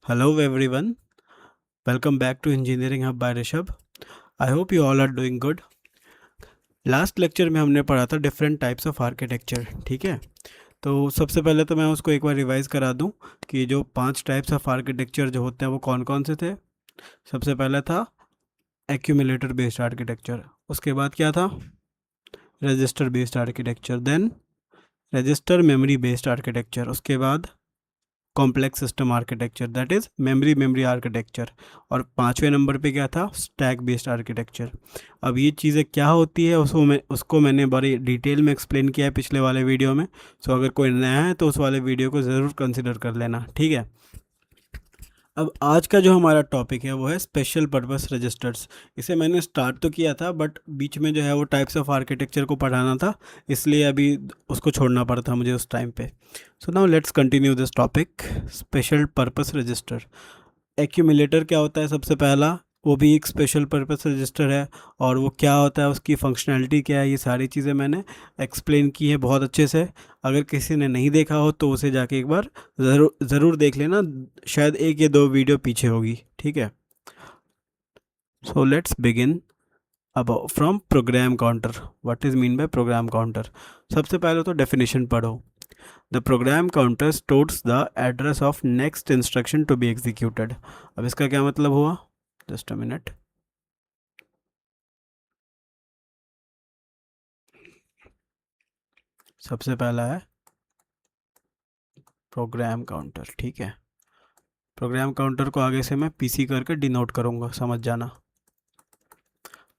Hello everyone, welcome back to Engineering Hub by Rishabh. I hope you all are doing good. Last lecture में हमने पढ़ा था different types of architecture, ठीक है। तो सबसे पहले तो मैं उसको एक बार रिवाइज करा दूं कि जो 5 टाइप्स ऑफ आर्किटेक्चर जो होते हैं वो कौन कौन से थे। सबसे पहला था एक्यूमुलेटर बेस्ड आर्किटेक्चर, उसके बाद क्या था register based architecture, then register memory based architecture, उसके बाद complex system architecture that is memory architecture, और 5वें नंबर पे क्या था स्टैक बेस्ड आर्किटेक्चर। अब ये चीज़ें क्या होती है उसको मैंने बड़ी डिटेल में एक्सप्लेन किया है पिछले वाले वीडियो में। सो अगर कोई नया है तो उस वाले वीडियो को ज़रूर कंसिडर कर लेना, ठीक है। अब आज का जो हमारा टॉपिक है वो है स्पेशल पर्पस रजिस्टर्स। इसे मैंने स्टार्ट तो किया था बट बीच में जो है वो टाइप्स ऑफ आर्किटेक्चर को पढ़ाना था, इसलिए अभी उसको छोड़ना पड़ा था मुझे उस टाइम पे। So now let's continue this topic. Special purpose register. Accumulator क्या होता है सबसे पहला, वो भी एक स्पेशल पर्पस रजिस्टर है। और वो क्या होता है, उसकी फंक्शनैलिटी क्या है, ये सारी चीज़ें मैंने एक्सप्लेन की है बहुत अच्छे से। अगर किसी ने नहीं देखा हो तो उसे जाके एक बार ज़रूर देख लेना, शायद एक या दो वीडियो पीछे होगी, ठीक है। सो लेट्स बिगिन अब from program counter. What is mean by program counter. सबसे पहले तो डेफिनेशन पढ़ो। The program counter stores the address of next instruction to be executed. अब इसका क्या मतलब हुआ, जस्ट अ मिनट। सबसे पहला है प्रोग्राम काउंटर, ठीक है। प्रोग्राम काउंटर को आगे से मैं पीसी करके डिनोट करूंगा, समझ जाना।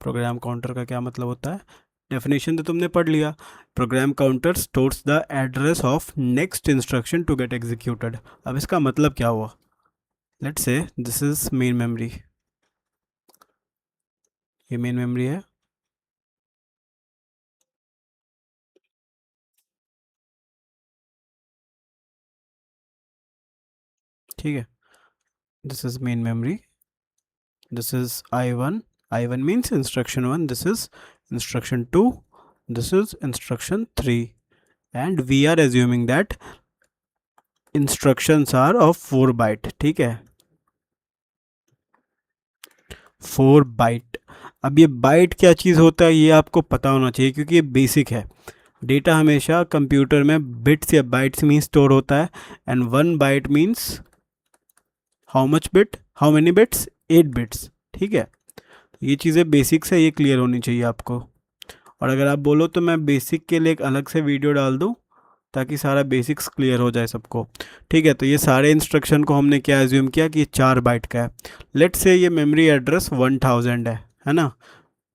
प्रोग्राम काउंटर का क्या मतलब होता है, डेफिनेशन तो तुमने पढ़ लिया। Program counter stores the address of next instruction to get executed. अब इसका मतलब क्या हुआ, let's say this is main memory, ये मेन मेमोरी है। ठीक है, this is main memory, this is I1 means instruction 1, this is instruction 2, this is instruction 3, and we are assuming that instructions are of 4 byte, ठीक है, 4 byte। अब ये bite क्या चीज़ होता है ये आपको पता होना चाहिए क्योंकि ये बेसिक है। डेटा हमेशा कंप्यूटर में बिट्स या बाइट्स में स्टोर होता है, and 1 byte means how much bit, how many bits, 8 bits, ठीक है। ये चीज़ें बेसिक्स है, ये क्लियर होनी चाहिए आपको। और अगर आप बोलो तो मैं बेसिक के लिए एक अलग से वीडियो डाल दूँ ताकि सारा बेसिक्स क्लियर हो जाए सबको, ठीक है। तो ये सारे इंस्ट्रक्शन को हमने क्या एज्यूम किया कि ये 4 बाइट का है। लेट से ये मेमोरी एड्रेस 1000 है ना,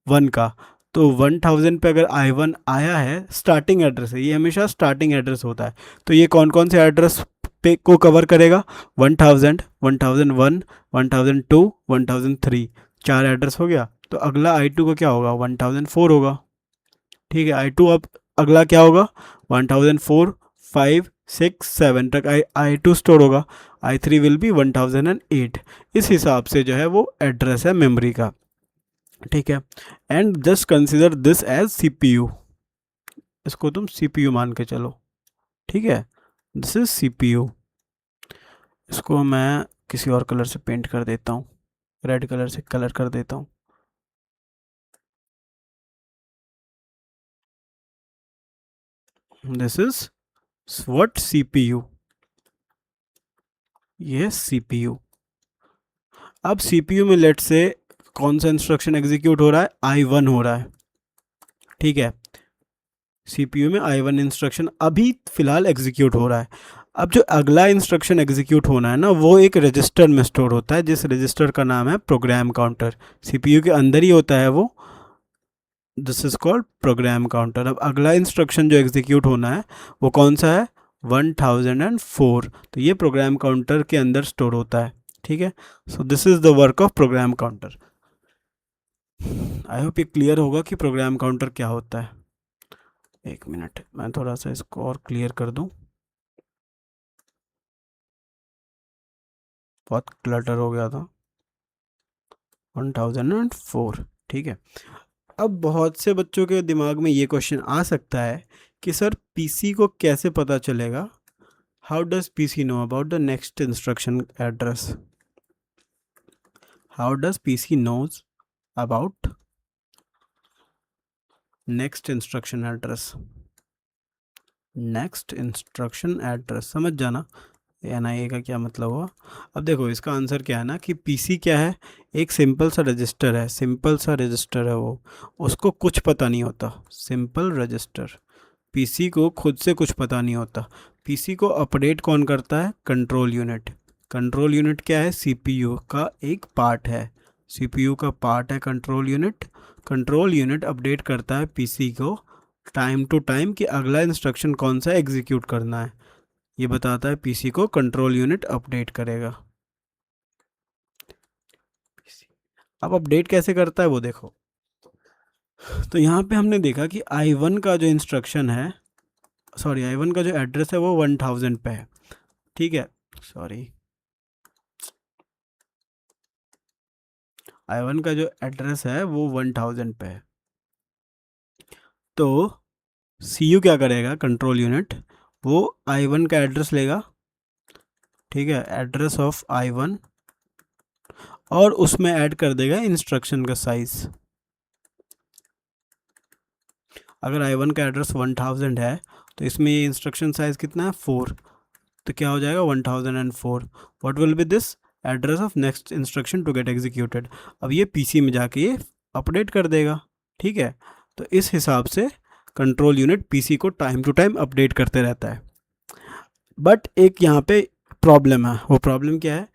1 का। तो 1000 पे अगर I1 आया है, स्टार्टिंग एड्रेस है, ये हमेशा स्टार्टिंग एड्रेस होता है। तो ये कौन कौन से एड्रेस पे को कवर करेगा, 1000, 1001, 1002, 1003, 4 एड्रेस हो गया। तो अगला I2 को क्या होगा, 1004 होगा, ठीक है। I2 अब अगला क्या होगा, 1004, 5, 6, 7 तक I2 स्टोर होगा। I3 will be 1008। इस हिसाब से जो है वो एड्रेस है मेमोरी का, ठीक है। And just consider this as CPU, इसको तुम CPU मान के चलो, ठीक है। This is CPU। इसको मैं किसी और कलर से पेंट कर देता हूँ, रेड कलर से कलर कर देता हूँ। दिस इज व्हाट CPU, ये CPU। अब CPU में लेट से कौन सा इंस्ट्रक्शन एग्जीक्यूट हो रहा है, I1 हो रहा है, ठीक है। CPU में I1 इंस्ट्रक्शन अभी फिलहाल एग्जीक्यूट हो रहा है। अब जो अगला इंस्ट्रक्शन एग्जीक्यूट होना है ना, वो एक रजिस्टर में स्टोर होता है, जिस रजिस्टर का नाम है प्रोग्राम काउंटर। CPU के अंदर ही होता है वो, this is called program counter. अब अगला इंस्ट्रक्शन जो एग्जीक्यूट होना है वो कौन सा है, 1004। तो ये प्रोग्राम काउंटर के अंदर स्टोर होता है, ठीक है। So this is the work of program counter. I hope ये क्लियर होगा कि प्रोग्राम काउंटर क्या होता है। एक मिनट, मैं थोड़ा सा इसको और क्लियर कर दूं, बहुत क्लटर हो गया था। 1004, ठीक है। अब बहुत से बच्चों के दिमाग में ये क्वेश्चन आ सकता है कि सर PC को कैसे पता चलेगा how does PC know about the next instruction address? How does PC knows about next instruction address? Next instruction address समझ जाना NIA का क्या मतलब हुआ। अब देखो इसका आंसर क्या है ना कि पीसी क्या है, एक सिंपल सा रजिस्टर है, सिंपल सा रजिस्टर है वो, उसको कुछ पता नहीं होता। सिंपल रजिस्टर, पीसी को खुद से कुछ पता नहीं होता। पीसी को अपडेट कौन करता है? Control unit. कंट्रोल यूनिट क्या है? सीपीयू का एक पार्ट है, सीपीयू का पार्ट है control unit. Control unit update करता है पीसी को टाइम टू टाइम कि अगला इंस्ट्रक्शन कौन सा एग्जीक्यूट करना है, ये बताता है पीसी को कंट्रोल यूनिट अपडेट करेगा। अब अपडेट कैसे करता है वो देखो। तो यहाँ पे हमने देखा कि I1 का जो इंस्ट्रक्शन है, सॉरी I1 का जो एड्रेस है वो 1000 पे है, ठीक है। सॉरी, I1 का जो एड्रेस है वो 1000 पे है। तो CU क्या करेगा? कंट्रोल यूनिट वो I1 का एड्रेस लेगा, ठीक है, एड्रेस ऑफ I1, और उसमें ऐड कर देगा इंस्ट्रक्शन का साइज। अगर I1 का एड्रेस 1000 है तो इसमें ये इंस्ट्रक्शन साइज कितना है? 4, तो क्या हो जाएगा? 1004। What will be this? Address of next instruction to get executed. अब ये पीसी में जाके ये अपडेट कर देगा, ठीक है। तो इस हिसाब से कंट्रोल यूनिट पीसी को टाइम टू टाइम अपडेट करते रहता है। बट एक यहाँ पे प्रॉब्लम है, वो प्रॉब्लम क्या है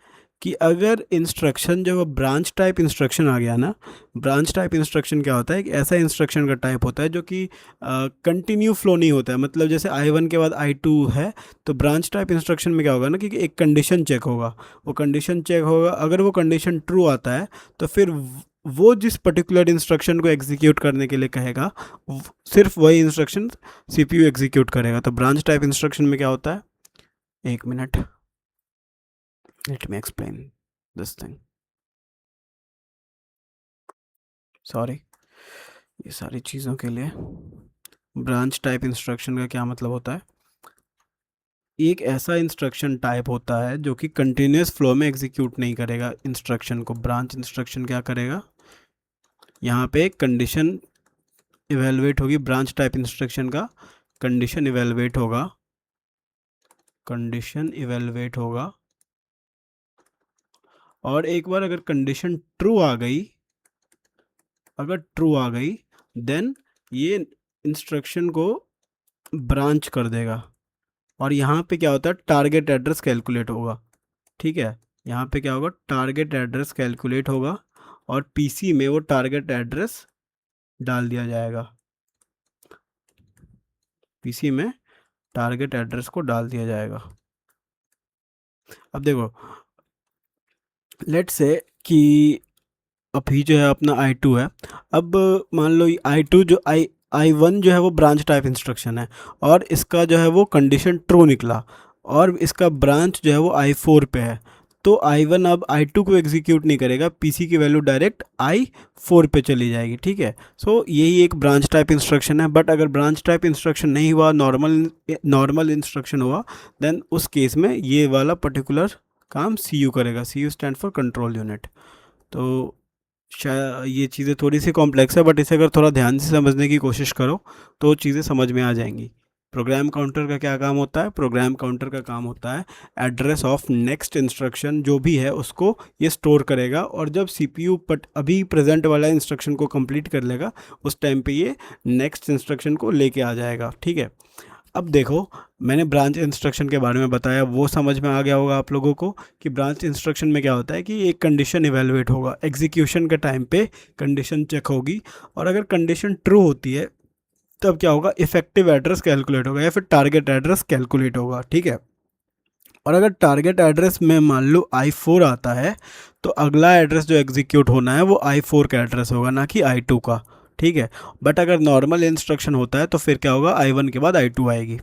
कि अगर इंस्ट्रक्शन जो ब्रांच टाइप इंस्ट्रक्शन आ गया ना, ब्रांच टाइप इंस्ट्रक्शन क्या होता है? कि ऐसा इंस्ट्रक्शन का टाइप होता है जो कि कंटिन्यू फ्लो नहीं होता है। मतलब जैसे I1 के बाद I2 है, तो ब्रांच टाइप इंस्ट्रक्शन में क्या होगा ना कि एक कंडीशन चेक होगा, वो कंडीशन चेक होगा, अगर वो कंडीशन ट्रू आता है तो फिर वो जिस पर्टिकुलर इंस्ट्रक्शन को एग्जीक्यूट करने के लिए कहेगा सिर्फ वही इंस्ट्रक्शन CPU एग्जीक्यूट करेगा। तो ब्रांच टाइप इंस्ट्रक्शन में क्या होता है? एक minute, let me explain this thing. Sorry, ये सारी चीज़ों के लिए ब्रांच टाइप इंस्ट्रक्शन का क्या मतलब होता है? एक ऐसा इंस्ट्रक्शन टाइप होता है जो कि कंटिन्यूस फ्लो में एग्जीक्यूट नहीं करेगा इंस्ट्रक्शन को। ब्रांच इंस्ट्रक्शन क्या करेगा? यहाँ पे कंडीशन इवेलुएट होगी, ब्रांच टाइप इंस्ट्रक्शन का कंडीशन इवेलुएट होगा, कंडीशन इवेलुएट होगा, और एक बार अगर कंडीशन ट्रू आ गई, अगर ट्रू आ गई देन ये इंस्ट्रक्शन को ब्रांच कर देगा। और यहाँ पे क्या होता है? टारगेट एड्रेस कैलकुलेट होगा, ठीक है। यहाँ पे क्या होगा? टारगेट एड्रेस कैलकुलेट होगा और पीसी में वो टारगेट एड्रेस डाल दिया जाएगा, पीसी में टारगेट एड्रेस को डाल दिया जाएगा। अब देखो लेट्स से कि अभी जो है अपना I2 है। अब मान लो I2 जो I1 जो है वो ब्रांच टाइप इंस्ट्रक्शन है, और इसका जो है वो कंडीशन ट्रू निकला, और इसका ब्रांच जो है वो I4 पे है। तो I1 अब I2 को एग्जीक्यूट नहीं करेगा, पीसी की वैल्यू डायरेक्ट I4 पे चली जाएगी, ठीक है। सो यही एक ब्रांच टाइप इंस्ट्रक्शन है। बट अगर ब्रांच टाइप इंस्ट्रक्शन नहीं हुआ, नॉर्मल इंस्ट्रक्शन हुआ, देन उस केस में ये वाला पर्टिकुलर काम CU करेगा। CU stand for control unit. तो शायद ये चीज़ें थोड़ी सी कॉम्प्लेक्स है, बट इसे अगर थोड़ा ध्यान से समझने की कोशिश करो तो चीज़ें समझ में आ जाएंगी। प्रोग्राम काउंटर का क्या काम होता है? प्रोग्राम काउंटर का काम होता है एड्रेस ऑफ नेक्स्ट इंस्ट्रक्शन जो भी है उसको ये स्टोर करेगा, और जब CPU पट अभी प्रेजेंट वाला इंस्ट्रक्शन को कंप्लीट कर लेगा उस टाइम पे ये नेक्स्ट इंस्ट्रक्शन को लेके आ जाएगा, ठीक है। अब देखो मैंने ब्रांच इंस्ट्रक्शन के बारे में बताया, वो समझ में आ गया होगा आप लोगों को कि ब्रांच इंस्ट्रक्शन में क्या होता है कि एक कंडीशन इवेलुएट होगा, एग्जीक्यूशन के टाइम पे कंडीशन चेक होगी, और अगर कंडीशन ट्रू होती है तब क्या होगा? इफेक्टिव एड्रेस कैलकुलेट होगा या फिर टारगेट एड्रेस कैलकुलेट होगा, ठीक है। और अगर टारगेट एड्रेस में मान लो I4 आता है तो अगला एड्रेस जो एग्जीक्यूट होना है वो I4 का एड्रेस होगा, ना कि I2 का, ठीक है। बट अगर नॉर्मल इंस्ट्रक्शन होता है तो फिर क्या होगा? I1 के बाद I2 आएगी।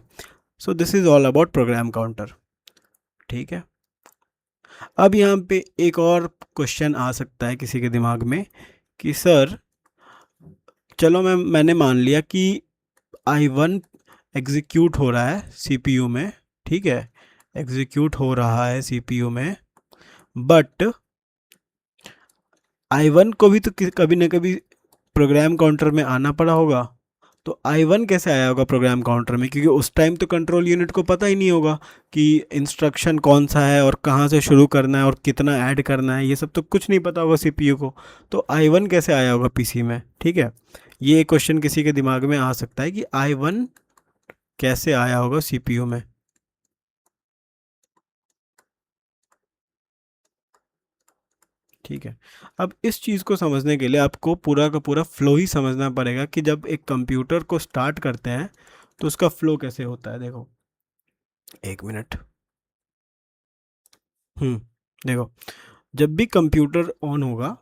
So this is all about program counter, ठीक है। अब यहाँ पे एक और क्वेश्चन आ सकता है किसी के दिमाग में कि सर चलो मैंने मान लिया कि I1 एग्जीक्यूट हो रहा है CPU में, ठीक है, एग्जीक्यूट हो रहा है सीपीयू में, बट I1 को भी तो कभी ना कभी प्रोग्राम काउंटर में आना पड़ा होगा। तो I1 कैसे आया होगा प्रोग्राम काउंटर में, क्योंकि उस टाइम तो कंट्रोल यूनिट को पता ही नहीं होगा कि इंस्ट्रक्शन कौन सा है और कहाँ से शुरू करना है और कितना ऐड करना है, ये सब तो कुछ नहीं पता होगा सीपीयू को। तो I1 कैसे आया होगा पीसी में, ठीक है। ये क्वेश्चन किसी के दिमाग में आ सकता है कि I1 कैसे आया होगा सीपीयू में। ठीक है। अब इस चीज़ को समझने के लिए आपको पूरा का पूरा फ्लो ही समझना पड़ेगा कि जब एक कंप्यूटर को स्टार्ट करते हैं तो उसका फ्लो कैसे होता है। देखो, एक मिनट। देखो, जब भी कंप्यूटर ऑन होगा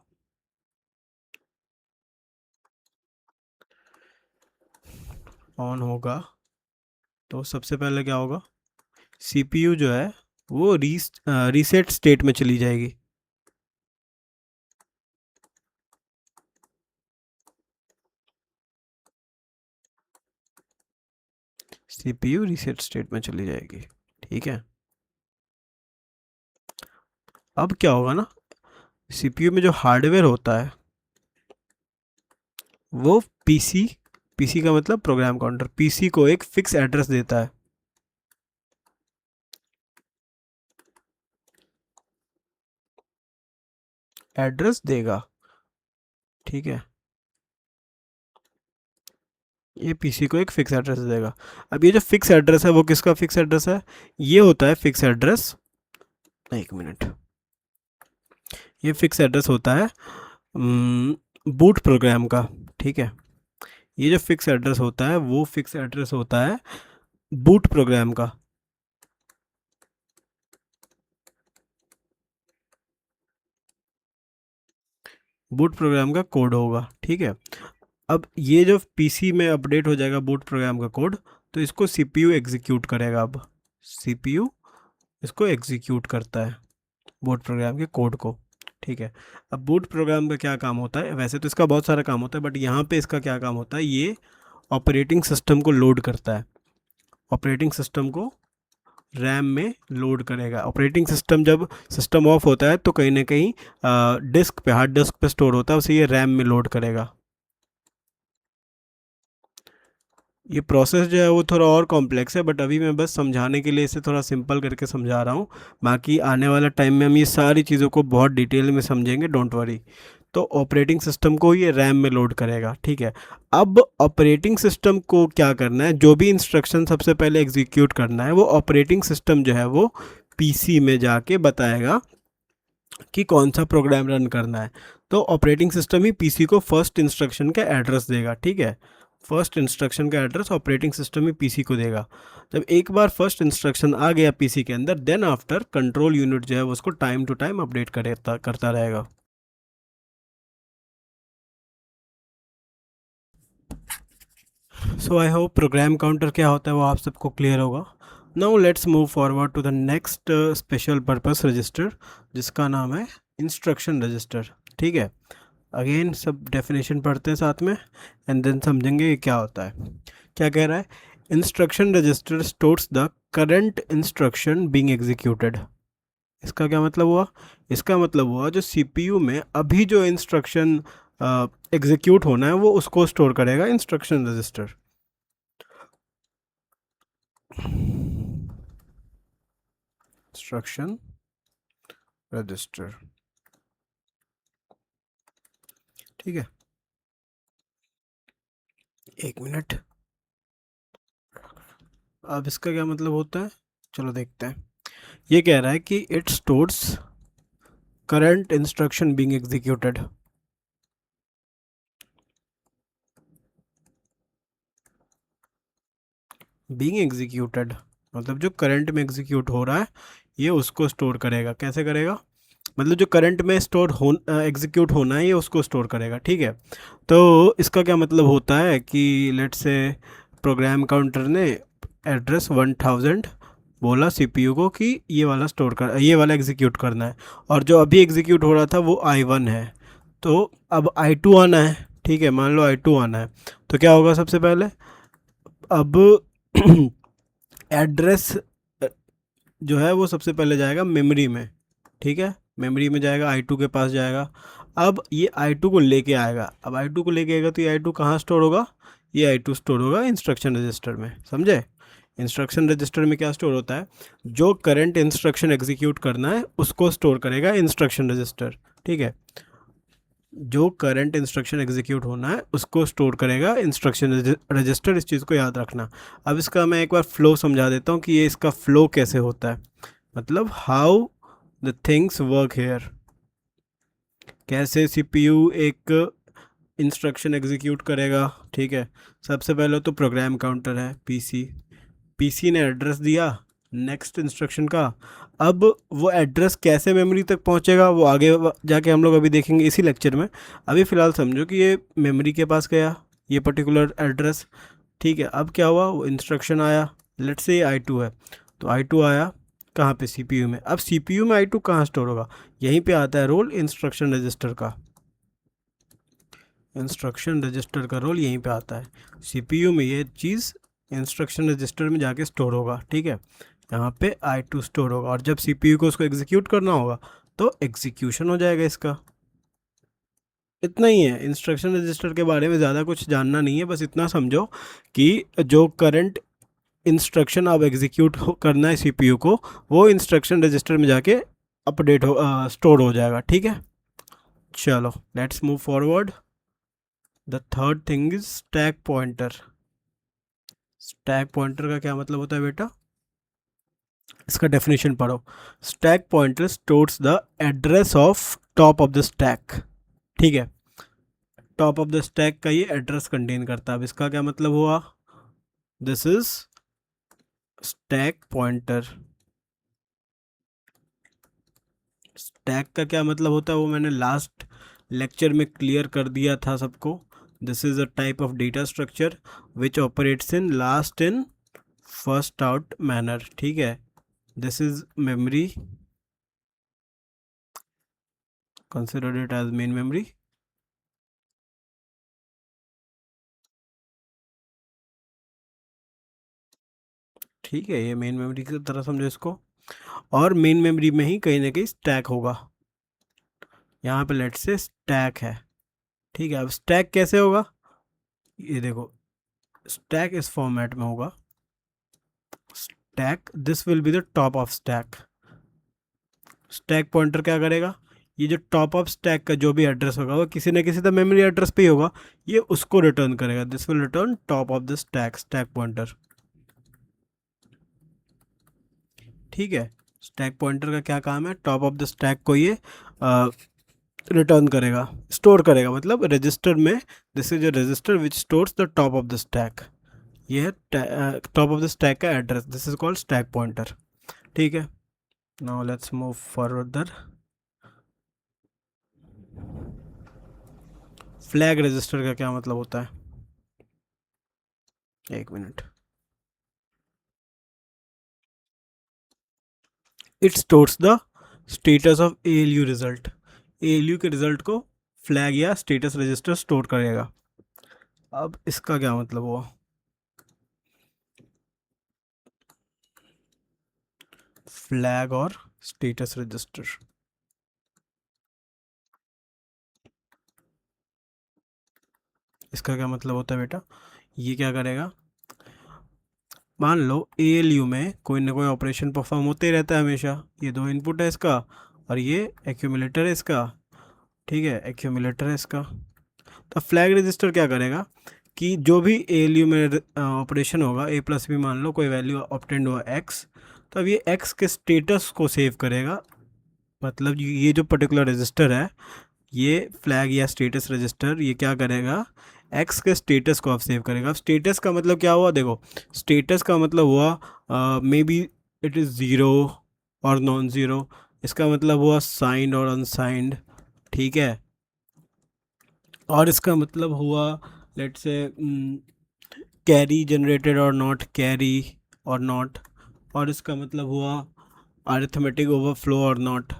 तो सबसे पहले क्या होगा, सीपीयू जो है वो रीसेट स्टेट में चली जाएगी। सीपीयू रीसेट स्टेट में चली जाएगी, ठीक है। अब क्या होगा ना, सीपीयू में जो हार्डवेयर होता है वो पीसी, पीसी का मतलब प्रोग्राम काउंटर, पीसी को एक फिक्स एड्रेस देता है। एड्रेस देगा, ठीक है। ये पीसी को एक फिक्स एड्रेस देगा। अब ये जो फिक्स एड्रेस है वो किसका फिक्स एड्रेस है, ये होता है फिक्स एड्रेस, एक मिनट, ये फिक्स एड्रेस होता है बूट प्रोग्राम का, ठीक है। ये जो फिक्स एड्रेस होता है वो फिक्स एड्रेस होता है बूट प्रोग्राम का। बूट प्रोग्राम का कोड होगा, ठीक है। अब ये जो पीसी में अपडेट हो जाएगा बूट प्रोग्राम का कोड, तो इसको सीपीयू एग्जीक्यूट करेगा। अब सीपीयू इसको एग्जीक्यूट करता है बूट प्रोग्राम के कोड को, ठीक है। अब बूट प्रोग्राम का क्या काम होता है, वैसे तो इसका बहुत सारा काम होता है बट यहाँ पे इसका क्या काम होता है, ये ऑपरेटिंग सिस्टम को लोड करता है। ऑपरेटिंग सिस्टम को रैम में लोड करेगा। ऑपरेटिंग सिस्टम जब सिस्टम ऑफ होता है तो कहीं ना कहीं डिस्क पे, हार्ड डिस्क पे स्टोर होता है, उसे ये रैम में लोड करेगा। ये प्रोसेस जो है वो थोड़ा और कॉम्प्लेक्स है बट अभी मैं बस समझाने के लिए इसे थोड़ा सिंपल करके समझा रहा हूँ। बाकी आने वाला टाइम में हम ये सारी चीज़ों को बहुत डिटेल में समझेंगे, डोंट वरी। तो ऑपरेटिंग सिस्टम को ये रैम में लोड करेगा, ठीक है। अब ऑपरेटिंग सिस्टम को क्या करना है, जो भी इंस्ट्रक्शन सबसे पहले एग्जीक्यूट करना है वो ऑपरेटिंग सिस्टम जो है वो पीसी में जाके बताएगा कि कौन सा प्रोग्राम रन करना है। तो ऑपरेटिंग सिस्टम ही पीसी को फर्स्ट इंस्ट्रक्शन का एड्रेस देगा, ठीक है। फर्स्ट इंस्ट्रक्शन का एड्रेस ऑपरेटिंग सिस्टम ही पीसी को देगा। जब एक बार फर्स्ट इंस्ट्रक्शन आ गया पीसी के अंदर, देन आफ्टर कंट्रोल यूनिट जो है वो उसको टाइम टू टाइम अपडेट करता रहेगा। So I hope program counter क्या होता है वो आप सबको क्लियर होगा। Now let's move forward to the next special purpose register, जिसका नाम है इंस्ट्रक्शन रजिस्टर, ठीक है। अगेन सब डेफिनेशन पढ़ते हैं साथ में एंड देन समझेंगे ये क्या होता है। क्या कह रहा है, instruction register stores the current instruction being executed. इसका क्या मतलब हुआ, इसका मतलब हुआ जो सीपीयू में अभी जो इंस्ट्रक्शन एग्जीक्यूट होना है वो उसको स्टोर करेगा इंस्ट्रक्शन रजिस्टर। इंस्ट्रक्शन रजिस्टर, ठीक है। एक मिनट, अब इसका क्या मतलब होता है, चलो देखते हैं। ये कह रहा है कि it stores current instruction being executed. Being executed मतलब जो करंट में एग्जीक्यूट हो रहा है ये उसको स्टोर करेगा। कैसे करेगा, मतलब जो करंट में स्टोर हो एग्जीक्यूट होना है ये उसको स्टोर करेगा, ठीक है। तो इसका क्या मतलब होता है कि लेट्स से प्रोग्राम काउंटर ने एड्रेस 1000 बोला सीपीयू को कि ये वाला एग्जीक्यूट करना है, और जो अभी एग्जीक्यूट हो रहा था वो I1 है। तो अब I2 आना है, ठीक है, मान लो I2 आना है। तो क्या होगा सबसे पहले, अब एड्रेस जो है वो सबसे पहले जाएगा मेमोरी में, ठीक है, मेमोरी में जाएगा, I2 के पास जाएगा। अब ये I2 को लेके आएगा, अब I2 को लेके आएगा तो ये I2 कहाँ स्टोर होगा, ये I2 स्टोर होगा इंस्ट्रक्शन रजिस्टर में, समझे। इंस्ट्रक्शन रजिस्टर में क्या स्टोर होता है, जो करंट इंस्ट्रक्शन एग्जीक्यूट करना है उसको स्टोर करेगा इंस्ट्रक्शन रजिस्टर, ठीक है, जो करंट इंस्ट्रक्शन एग्जीक्यूट होना है उसको स्टोर करेगा इंस्ट्रक्शन रजिस्टर, इस चीज़ को याद रखना। अब इसका मैं एक बार फ्लो समझा देता हूँ कि ये इसका फ्लो कैसे होता है, मतलब how the things work here, कैसे सीपीयू एक इंस्ट्रक्शन एग्जीक्यूट करेगा, ठीक है। सबसे पहले तो प्रोग्राम काउंटर है पीसी ने एड्रेस दिया नेक्स्ट इंस्ट्रक्शन का। अब वो एड्रेस कैसे मेमोरी तक पहुंचेगा वो आगे जाके हम लोग अभी देखेंगे इसी लेक्चर में। अभी फ़िलहाल समझो कि ये मेमोरी के पास गया ये पर्टिकुलर एड्रेस, ठीक है। अब क्या हुआ, वो इंस्ट्रक्शन आया, लेट्स से I2 है, तो I2 आया कहाँ पे, सीपीयू में। अब सीपीयू में I2 कहाँ स्टोर होगा, यहीं पे आता है रोल इंस्ट्रक्शन रजिस्टर का, इंस्ट्रक्शन रजिस्टर का रोल यहीं पे आता है। सीपीयू में ये चीज़ इंस्ट्रक्शन रजिस्टर में जाके स्टोर होगा, ठीक है, यहाँ पे I2 स्टोर होगा, और जब सीपीयू को उसको एग्जीक्यूट करना होगा तो एग्जीक्यूशन हो जाएगा इसका। इतना ही है, इंस्ट्रक्शन रजिस्टर के बारे में ज़्यादा कुछ जानना नहीं है, बस इतना समझो कि जो करंट इंस्ट्रक्शन अब एग्जीक्यूट करना है सीपीयू को, वो इंस्ट्रक्शन रजिस्टर में जाके अपडेट हो स्टोर हो जाएगा, ठीक है। चलो let's move forward. The third thing is stack pointer. Stack pointer का क्या मतलब होता है बेटा, इसका डेफिनेशन पढ़ो। Stack pointer stores the address of top of the stack, ठीक है, टॉप ऑफ द स्टैक का ये एड्रेस कंटेन करता है। अब इसका क्या मतलब हुआ, this is stack pointer. Stack का क्या मतलब होता है वो मैंने लास्ट लेक्चर में क्लियर कर दिया था सबको। This is a type of data structure which operates in last in first out manner, ठीक है। This is memory, consider it as main memory, ठीक है, ये मेन मेमोरी की तरह समझो इसको। और मेन मेमोरी में ही कहीं ना कहीं स्टैक होगा, यहाँ पे लेट से स्टैक है, ठीक है। अब स्टैक कैसे होगा, ये देखो, स्टैक इस फॉर्मेट में होगा, stack this will be the top of stack. Stack pointer क्या करेगा, ये जो टॉप ऑफ स्टैक का जो भी एड्रेस होगा वो किसी न किसी तो मेमोरी एड्रेस पे ही होगा, ये उसको रिटर्न करेगा, this will return top of the stack, stack pointer, ठीक है। स्टैक पॉइंटर का क्या काम है, टॉप ऑफ द स्टैक को ये रिटर्न करेगा, स्टोर करेगा, मतलब रजिस्टर में, this is a register which stores the top of the stack, ये है टॉप ऑफ द स्टैक का address, this is called stack pointer, ठीक है। Now let's move further. Flag register का क्या मतलब होता है, एक minute. It stores the status of ALU result, ALU के रिजल्ट को फ्लैग या स्टेटस रजिस्टर स्टोर करेगा। अब इसका क्या मतलब हुआ, फ्लैग और स्टेटस रजिस्टर, इसका क्या मतलब होता है बेटा, ये क्या करेगा, मान लो ALU में कोई ना कोई ऑपरेशन परफॉर्म होते ही रहता है हमेशा, ये दो इनपुट है इसका और ये एक्यूमुलेटर है इसका, ठीक है, एक्यूमुलेटर है इसका। तो फ्लैग रजिस्टर क्या करेगा कि जो भी ALU में ऑपरेशन होगा, A प्लस B मान लो कोई वैल्यू ऑब्टेंड हुआ x, तो अब ये x के स्टेटस को सेव करेगा, मतलब ये जो पर्टिकुलर रजिस्टर है, ये फ्लैग या स्टेटस रजिस्टर, ये क्या करेगा, एक्स के स्टेटस को आप सेव करेगा। अब स्टेटस का मतलब क्या हुआ, देखो स्टेटस का मतलब हुआ may be it is zero और नॉन ज़ीरो, इसका मतलब हुआ साइंड और अनसाइंड, ठीक है। और इसका मतलब हुआ लेट से कैरी जनरेटेड और नॉट कैरी और नॉट, और इसका मतलब हुआ अरिथमेटिक ओवरफ्लो और नॉट।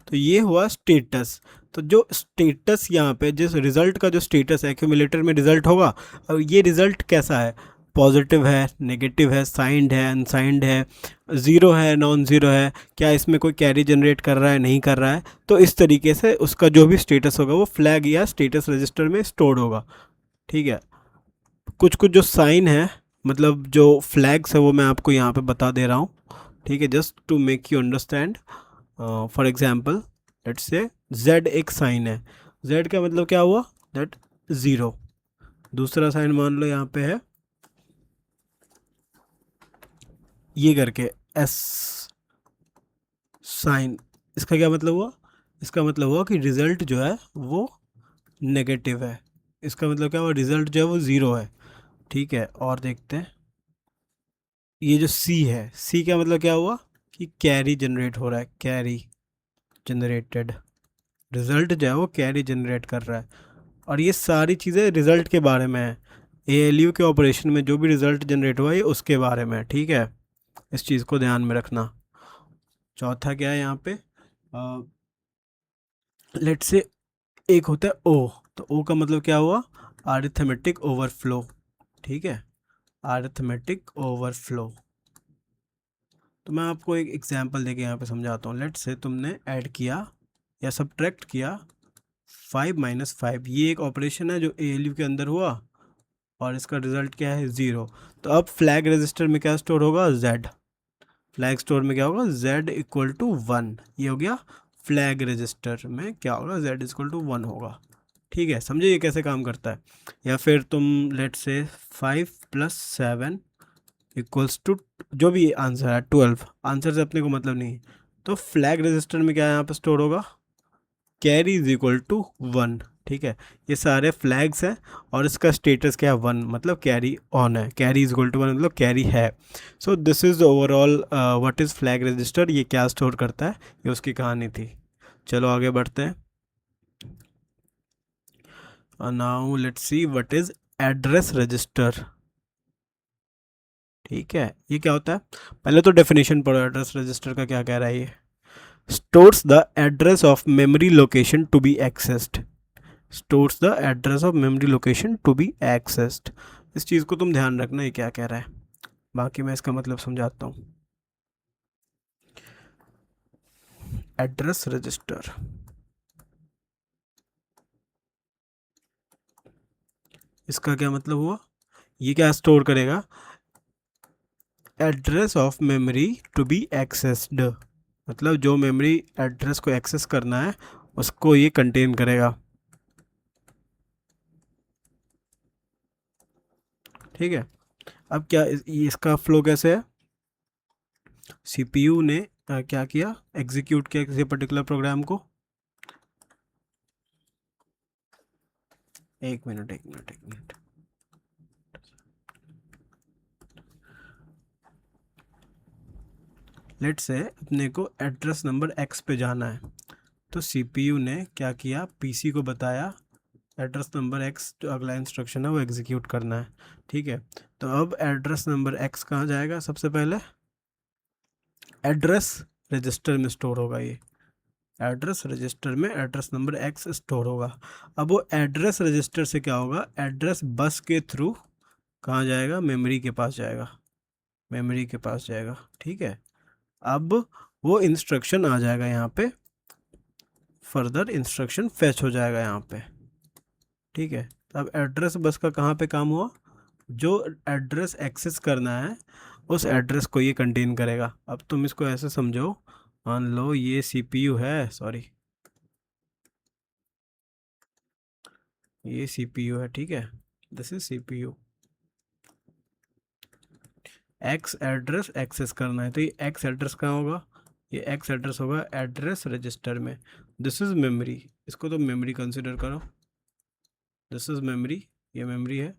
तो ये हुआ स्टेटस। तो जो स्टेटस यहाँ पे जिस रिज़ल्ट का जो स्टेटस है एक्यूमुलेटर में रिज़ल्ट होगा, और ये रिज़ल्ट कैसा है, पॉजिटिव है, नेगेटिव है, साइंड है, अनसाइंड है, ज़ीरो है, नॉन ज़ीरो है, क्या इसमें कोई कैरी जनरेट कर रहा है, नहीं कर रहा है। तो इस तरीके से उसका जो भी स्टेटस होगा वो फ्लैग या स्टेटस रजिस्टर में स्टोर्ड होगा। ठीक है। कुछ कुछ जो साइन है, मतलब जो फ्लैग्स है, वो मैं आपको यहाँ पे बता दे रहा हूँ। ठीक है, just to make you understand. For example let's say z एक साइन है। z का मतलब क्या हुआ, दैट ज़ीरो। दूसरा साइन मान लो यहाँ पे है ये करके s साइन। इसका क्या मतलब हुआ, इसका मतलब हुआ कि रिजल्ट जो है वो नेगेटिव है। इसका मतलब क्या हुआ, रिजल्ट जो है वो ज़ीरो है। ठीक है, और देखते हैं ये जो सी है, सी का मतलब क्या हुआ कि कैरी जनरेट हो रहा है, कैरी जनरेटेड। रिजल्ट जो है वो कैरी जनरेट कर रहा है। और ये सारी चीज़ें रिजल्ट के बारे में है। एएलयू के ऑपरेशन में जो भी रिजल्ट जनरेट हुआ ये उसके बारे में है। ठीक है, इस चीज़ को ध्यान में रखना। चौथा क्या है यहाँ पे, लेट से एक होता है ओ। तो ओ का मतलब क्या हुआ, अरिथमेटिक ओवरफ्लो। ठीक है, अरिथमेटिक ओवरफ्लो। तो मैं आपको एक एग्जांपल देके यहाँ पे समझाता हूँ। लेट से तुमने ऐड किया या सब्ट्रैक्ट किया 5 माइनस 5, ये एक ऑपरेशन है जो एएलयू के अंदर हुआ और इसका रिजल्ट क्या है, ज़ीरो। तो अब फ्लैग रजिस्टर में क्या स्टोर होगा, z। फ्लैग स्टोर में क्या होगा, z इक्वल टू 1। ये हो गया फ्लैग रजिस्टर में क्या होगा, z इक्वल टू 1 होगा। ठीक है, समझे ये कैसे काम करता है। या फिर तुम लेट से 5 प्लस 7 इक्वल्स टू, जो भी आंसर है 12, आंसर से अपने को मतलब नहीं है। तो फ्लैग रजिस्टर में क्या यहाँ पे स्टोर होगा, कैरी इज इक्वल टू 1। ठीक है, ये सारे फ्लैग्स हैं और इसका स्टेटस क्या है, 1, मतलब कैरी ऑन है। कैरी इज इक्वल टू 1 मतलब कैरी है। So this is overall what is flag register, ये क्या स्टोर करता है, ये उसकी कहानी थी। चलो आगे बढ़ते हैं। Now let's see what is address register. ठीक है, ये क्या होता है, पहले तो डेफिनेशन पढ़ो एड्रेस रजिस्टर का क्या कह रहा है ये। Stores the address of memory location to be accessed. Stores the address of memory location to be accessed. इस चीज़ को तुम ध्यान रखना ये क्या कह रहा है, बाकी मैं इसका मतलब समझाता हूँ। एड्रेस रजिस्टर, इसका क्या मतलब हुआ, ये क्या स्टोर करेगा, address of memory to be accessed, मतलब जो मेमोरी एड्रेस को एक्सेस करना है उसको ये कंटेन करेगा। ठीक है, अब क्या इसका फ्लो कैसे है, सीपीयू ने क्या किया, एग्जीक्यूट किया किसी पर्टिकुलर प्रोग्राम को। एक मिनट एक मिनट एक मिनट, लेट से अपने को एड्रेस नंबर x पे जाना है। तो सीपीयू ने क्या किया, पीसी को बताया एड्रेस नंबर x जो अगला इंस्ट्रक्शन है वो एग्जीक्यूट करना है। ठीक है, तो अब एड्रेस नंबर x कहाँ जाएगा, सबसे पहले एड्रेस रजिस्टर में स्टोर होगा। ये एड्रेस रजिस्टर में एड्रेस नंबर x स्टोर होगा। अब वो एड्रेस रजिस्टर से क्या होगा, एड्रेस बस के थ्रू कहाँ जाएगा, मेमोरी के पास जाएगा, मेमोरी के पास जाएगा। ठीक है, अब वो इंस्ट्रक्शन आ जाएगा यहाँ पे, फर्दर इंस्ट्रक्शन फेच हो जाएगा यहाँ पे। ठीक है, अब एड्रेस बस का कहाँ पे काम हुआ, जो एड्रेस एक्सेस करना है उस एड्रेस को ये कंटेन करेगा। अब तुम इसको ऐसे समझो, मान लो ये सीपीयू है, सॉरी ये सीपीयू है। ठीक है, this is CPU, X address access करना है तो ये एक्स एड्रेस कहाँ होगा, ये एक्स एड्रेस होगा एड्रेस रजिस्टर में। दिस इज़ मेमोरी, इसको तो मेमोरी कंसिडर करो, दिस इज़ मेमोरी, ये मेमोरी है।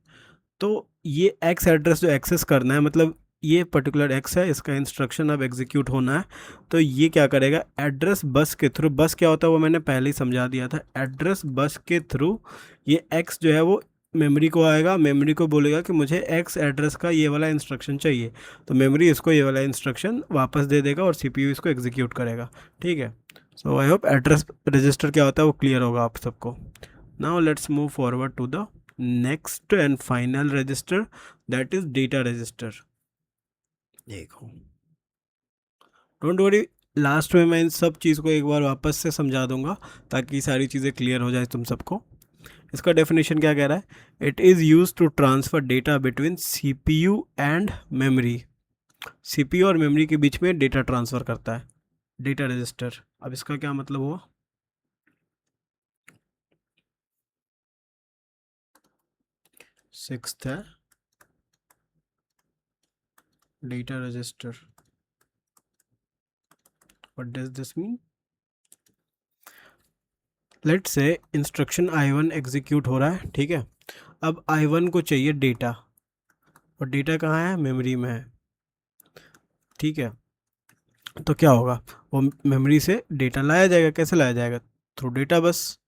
तो ये एक्स एड्रेस जो एक्सेस करना है, मतलब ये पर्टिकुलर एक्स है, इसका इंस्ट्रक्शन अब एग्जीक्यूट होना है। तो ये क्या करेगा, एड्रेस बस के थ्रू, बस क्या होता है वो मैंने पहले ही समझा दिया था, एड्रेस बस के थ्रू ये एक्स जो है वो मेमोरी को आएगा, मेमोरी को बोलेगा कि मुझे एक्स एड्रेस का ये वाला इंस्ट्रक्शन चाहिए। तो मेमोरी इसको ये वाला इंस्ट्रक्शन वापस दे देगा और सीपीयू इसको एग्जीक्यूट करेगा। ठीक है, so I hope address register क्या होता है वो क्लियर होगा आप सबको। Now let's move forward to the next and final register that is data register. देखो डोंट वरी, लास्ट में मैं इन सब चीज़ को एक बार वापस से समझा दूंगा ताकि सारी चीज़ें क्लियर हो जाए तुम सबको। इसका डेफिनेशन क्या कह रहा है? It is use to transfer data between CPU and memory. CPU और मेमोरी के बीच में डेटा ट्रांसफ़र करता है डेटा रजिस्टर। अब इसका क्या मतलब हुआ? सिक्स्थ है data register. What does this mean? Let's say instruction I1 execute हो रहा है, ठीक है। अब I1 को चाहिए डेटा, और डेटा कहाँ है? मेमोरी में है, ठीक है। तो क्या होगा? वो मेमोरी से डेटा लाया जाएगा। कैसे लाया जाएगा? Through data bus.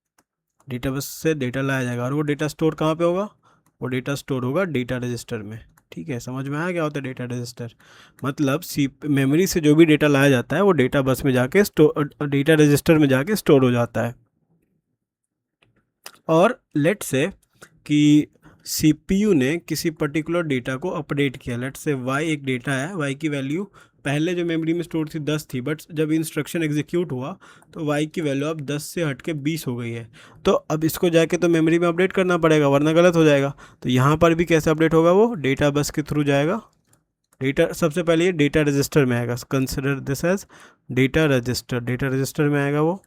Data bus से डेटा लाया जाएगा, और वो डेटा स्टोर कहाँ पे होगा? वो डेटा स्टोर होगा डेटा रजिस्टर में, ठीक है। समझ में आया क्या होता है डेटा रजिस्टर? मतलब मेमोरी से जो भी डेटा लाया जाता है वो डेटा बस में जाके डेटा रजिस्टर में जाके स्टोर हो जाता है। और लेट से कि सीपीयू ने किसी पर्टिकुलर डेटा को अपडेट किया। लेट से वाई एक डेटा है, वाई की वैल्यू पहले जो मेमोरी में स्टोर थी 10 थी, बट जब इंस्ट्रक्शन एग्जीक्यूट हुआ तो वाई की वैल्यू अब 10 से हट के 20 हो गई है। तो अब इसको जाके तो मेमोरी में अपडेट करना पड़ेगा, वरना गलत हो जाएगा। तो यहाँ पर भी कैसे अपडेट होगा? वो डेटा बस के थ्रू जाएगा। डेटा सबसे पहले ये डेटा रजिस्टर में आएगा। Consider this as data register. Data register में आएगा वो,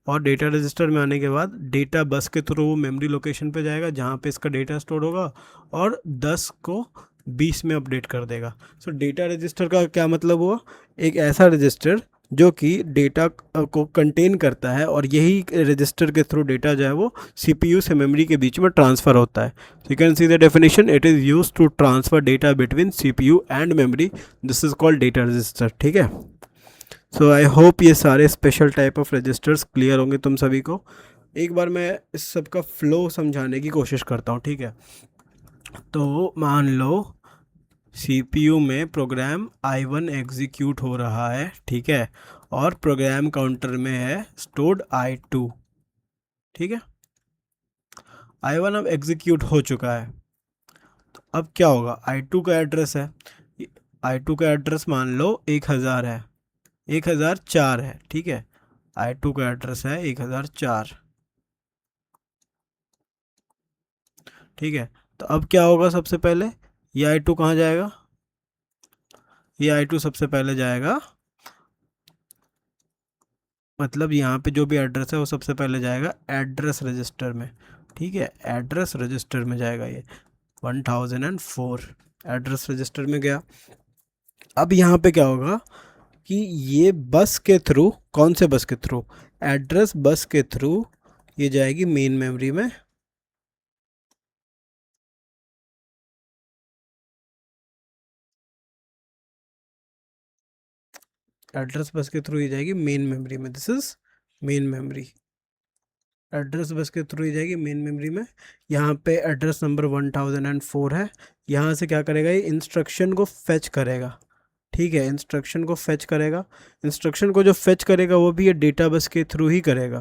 और डेटा रजिस्टर में आने के बाद डेटा बस के थ्रू वो मेमोरी लोकेशन पे जाएगा जहाँ पे इसका डेटा स्टोर होगा, और 10 को 20 में अपडेट कर देगा। सो डेटा रजिस्टर का क्या मतलब हुआ? एक ऐसा रजिस्टर जो कि डेटा को कंटेन करता है, और यही रजिस्टर के थ्रू डेटा जो है वो सीपीयू से मेमोरी के बीच में ट्रांसफ़र होता है। You can see the definition, it is use to transfer data between CPU and memory, this is called data register, ठीक है। सो आई होप ये सारे special type of registers clear होंगे तुम सभी को। एक बार मैं इस सब का फ्लो समझाने की कोशिश करता हूँ, ठीक है। तो मान लो सीपीयू में प्रोग्राम I1 एग्जीक्यूट हो रहा है, ठीक है, और प्रोग्राम काउंटर में है स्टोर्ड I2, ठीक है। I1 अब एग्जीक्यूट हो चुका है, तो अब क्या होगा? I2 का एड्रेस है, I2 का एड्रेस मान लो 1000 है, 1004 है, ठीक है। I2 का एड्रेस है 1004, ठीक है। तो अब क्या होगा? सबसे पहले ये I2 कहाँ जाएगा? ये I2 सबसे पहले जाएगा, मतलब यहाँ पे जो भी एड्रेस है वो सबसे पहले जाएगा एड्रेस रजिस्टर में, ठीक है। एड्रेस रजिस्टर में जाएगा ये 1004 एड्रेस रजिस्टर में गया। अब यहाँ पे क्या होगा कि ये बस के थ्रू, कौन से बस के थ्रू? एड्रेस बस के थ्रू ये जाएगी मेन मेमोरी में, एड्रेस बस के थ्रू ये जाएगी मेन मेमोरी में। This is main memory. Address bus के थ्रू ही जाएगी मेन मेमोरी में। यहाँ पे एड्रेस नंबर 1004 है। यहाँ से क्या करेगा? ये इंस्ट्रक्शन को फेच करेगा, ठीक है। इंस्ट्रक्शन को फेच करेगा। इंस्ट्रक्शन को जो फेच करेगा वो भी ये डेटा बस के थ्रू ही करेगा,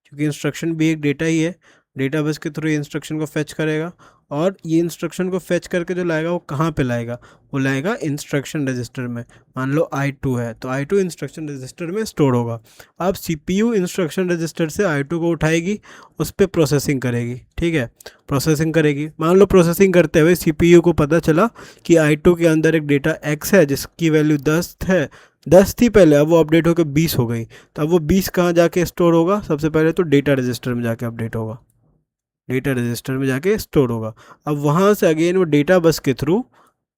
क्योंकि इंस्ट्रक्शन भी एक डेटा ही है। डेटा बस के थ्रू ये इंस्ट्रक्शन को फेच करेगा, और ये इंस्ट्रक्शन को फेच करके जो लाएगा वो कहाँ पे लाएगा? वो लाएगा इंस्ट्रक्शन रजिस्टर में। मान लो I2 है, तो I2 इंस्ट्रक्शन रजिस्टर में स्टोर होगा। अब सीपीयू इंस्ट्रक्शन रजिस्टर से I2 को उठाएगी, उस पर प्रोसेसिंग करेगी, ठीक है। प्रोसेसिंग करेगी। मान लो प्रोसेसिंग करते हुए सीपीयू को पता चला कि I2 के अंदर एक डेटा X है जिसकी वैल्यू 10 है, 10 थी पहले, अब वो अपडेट होकर 20 हो गई। तो अब वो 20 कहाँ जाके स्टोर होगा? सबसे पहले तो डेटा रजिस्टर में जाके अपडेट होगा, डेटा रजिस्टर में जाके स्टोर होगा। अब वहाँ से अगेन वो डेटा बस के थ्रू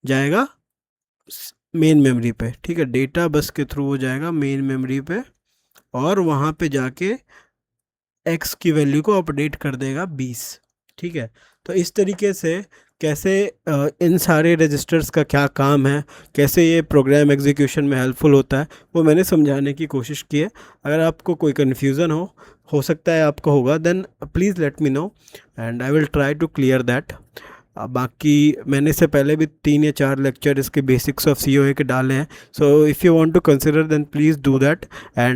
जाएगा मेन मेमोरी पे, ठीक है। डेटा बस के थ्रू वो जाएगा मेन मेमोरी पे, और वहाँ पे जाके x की वैल्यू को अपडेट कर देगा 20, ठीक है। तो इस तरीके से कैसे इन सारे रजिस्टर्स का क्या काम है, कैसे ये प्रोग्राम एग्जीक्यूशन में हेल्पफुल होता है, वो मैंने समझाने की कोशिश की है। अगर आपको कोई कन्फ्यूज़न हो सकता है आपको होगा, then please let me know and I will try to clear that. बाकी मैंने इससे पहले भी 3 या 4 लेक्चर इसके बेसिक्स ऑफ COA के डाले हैं, so if you want to consider then please do that. And